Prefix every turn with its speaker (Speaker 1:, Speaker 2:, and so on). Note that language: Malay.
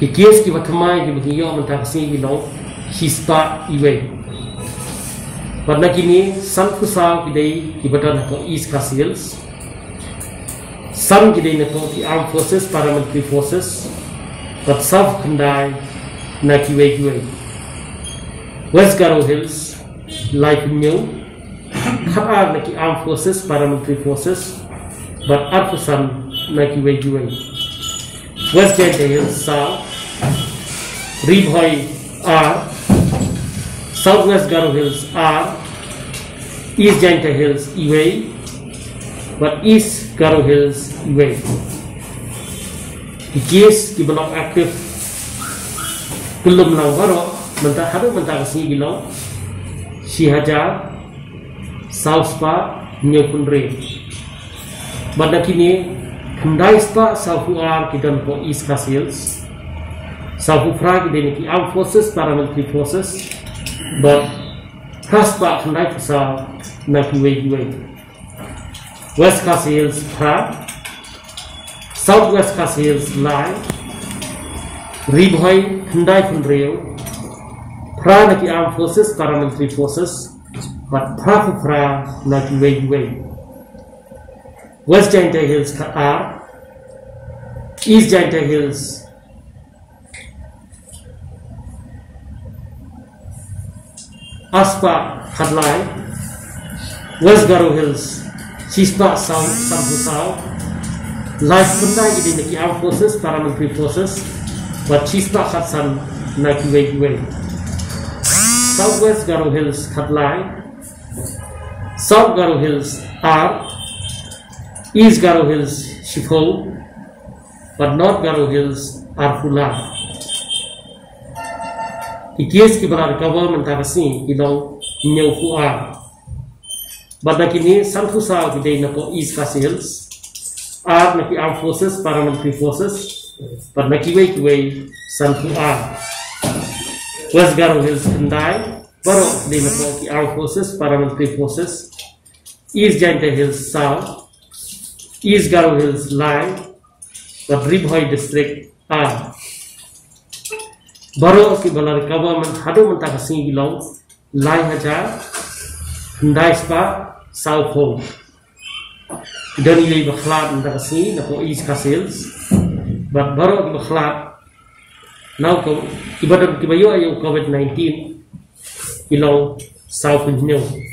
Speaker 1: cái case cái vật mai cái bagi yo mentah sini gilong hista iwe và na kini san kusau kidai kibatan ko East Castles san kidai na ko the Armed Forces Paramilitary Forces but sub kandai na kiwe West Garo Hills like new khar na ki Armed Forces Paramilitary Forces but arfusan na kiwe West Giant Hills South Ribhoi R Southwest Garo Hills R East Giant Hills Iway but East Garo Hills Iway the case di belong aktif belum lang baro mentah haru mentah kasih gilong si hajar South Spa Nyokunre pada kini Kendai Spa South R kita po East Castles South Fra kita ni Armed Forces Paramilitary Forces but Kaspa Kendai Pusat na kiwe West Castles Fra Southwest Castles Lai Ribhoi Kendai Kunreo Fra na ki Armed Forces Paramilitary Forces but Fra na kiwe West Giant Hills R East Giant Hills Aspa Hadlai West Garo Hills Chispa South Sampu South Life Kundai ini neki Armed Forces Paramilitary Forces but Chispa Khatsan Naki Way Southwest Garo Hills Hadlai South Garo Hills R East Garo Hills Shifo but North Garo Hills are Fula. Ikias ki berar government tarasi ilong New Fuar. But nakini Sanfu South today na po East Castles are naki Armed Forces Paramilitary Forces but nakiway Sanfu R. West Garo Hills Kendai baro today na po ki Armed Forces Paramilitary Forces East Giant Hills South East Garo Hills Lai but Ribhoi District R. Baro ki balar government hadu mentah kasih gilong Lai Hajar Kendai Spa South Home dan ilai bakhlat mentah kasih na po East Castles but baro ki bakhlat now ko ibadat ki bayo ayo COVID-19 gilong South New